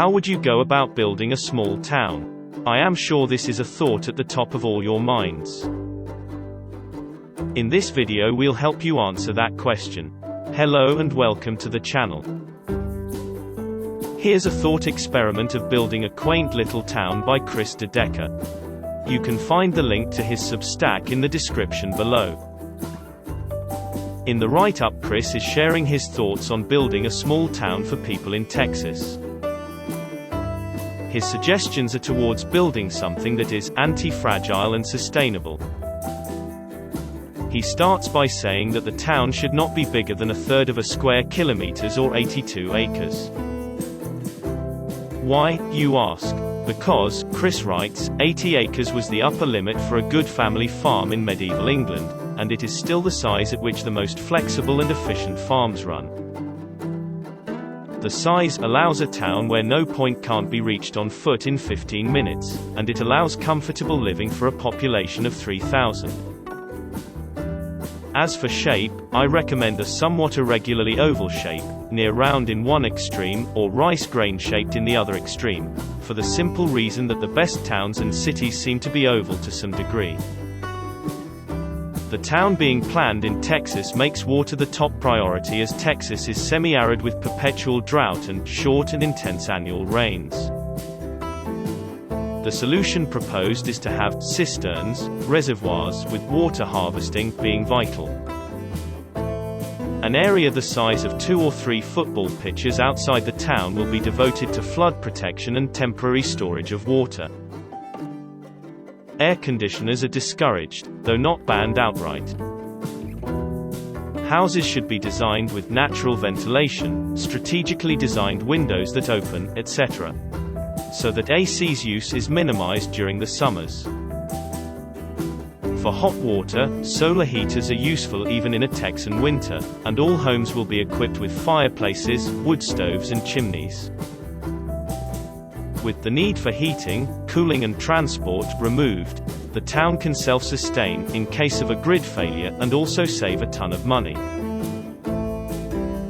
How would you go about building a small town? I am sure this is a thought at the top of all your minds. In this video we'll help you answer that question. Hello and welcome to the channel. Here's a thought experiment of building a quaint little town by Chris de Decker. You can find the link to his Substack in the description below. In the write-up, Chris is sharing his thoughts on building a small town for people in Texas. His suggestions are towards building something that is anti-fragile and sustainable. He starts by saying that the town should not be bigger than 1/3 of a square kilometers or 82 acres. Why, you ask? Because, Chris writes, 80 acres was the upper limit for a good family farm in medieval England, and it is still the size at which the most flexible and efficient farms run. The size allows a town where no point can't be reached on foot in 15 minutes, and it allows comfortable living for a population of 3,000. As for shape, I recommend a somewhat irregularly oval shape, near round in one extreme, or rice grain shaped in the other extreme, for the simple reason that the best towns and cities seem to be oval to some degree. The town being planned in Texas makes water the top priority, as Texas is semi-arid with perpetual drought and short and intense annual rains. The solution proposed is to have cisterns, reservoirs, with water harvesting being vital. An area the size of 2 or 3 football pitches outside the town will be devoted to flood protection and temporary storage of water. Air conditioners are discouraged, though not banned outright. Houses should be designed with natural ventilation, strategically designed windows that open, etc., so that AC's use is minimized during the summers. For hot water, solar heaters are useful even in a Texan winter, and all homes will be equipped with fireplaces, wood stoves and chimneys. With the need for heating, cooling and transport removed, the town can self-sustain in case of a grid failure and also save a ton of money.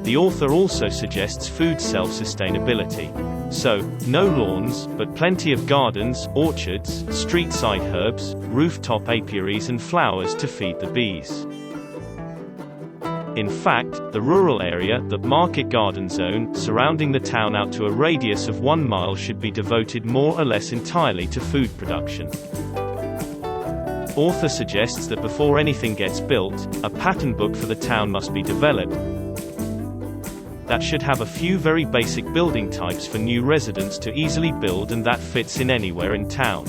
The author also suggests food self-sustainability. So, no lawns, but plenty of gardens, orchards, street-side herbs, rooftop apiaries and flowers to feed the bees. In fact, the rural area, the market garden zone, surrounding the town out to a radius of 1 mile should be devoted more or less entirely to food production. Author suggests that before anything gets built, a pattern book for the town must be developed that should have a few very basic building types for new residents to easily build and that fits in anywhere in town.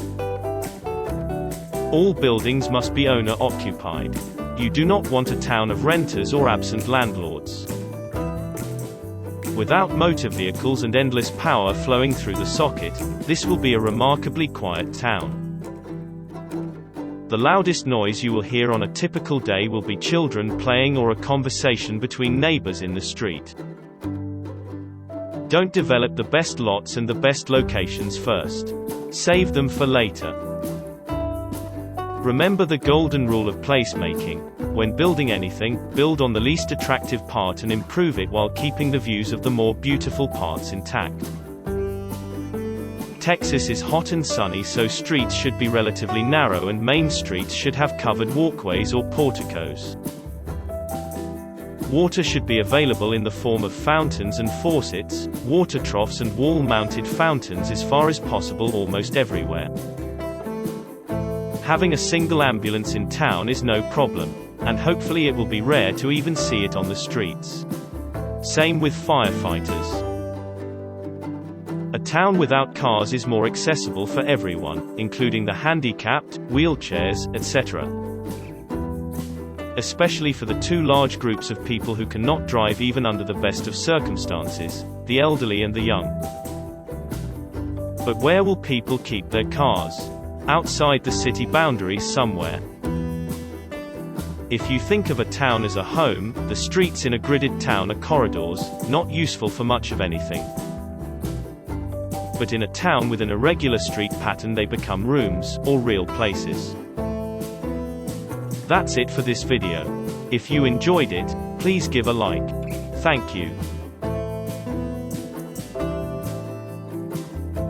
All buildings must be owner-occupied. You do not want a town of renters or absent landlords. Without motor vehicles and endless power flowing through the socket, this will be a remarkably quiet town. The loudest noise you will hear on a typical day will be children playing or a conversation between neighbors in the street. Don't develop the best lots and the best locations first. Save them for later. Remember the golden rule of placemaking. When building anything, build on the least attractive part and improve it while keeping the views of the more beautiful parts intact. Texas is hot and sunny, so streets should be relatively narrow and main streets should have covered walkways or porticos. Water should be available in the form of fountains and faucets, water troughs and wall-mounted fountains as far as possible almost everywhere. Having a single ambulance in town is no problem, and hopefully it will be rare to even see it on the streets. Same with firefighters. A town without cars is more accessible for everyone, including the handicapped, wheelchairs, etc. Especially for the two large groups of people who cannot drive even under the best of circumstances, the elderly and the young. But where will people keep their cars? Outside the city boundaries somewhere. If you think of a town as a home, the streets in a gridded town are corridors, not useful for much of anything. But in a town with an irregular street pattern they become rooms, or real places. That's it for this video. If you enjoyed it, please give a like. Thank you.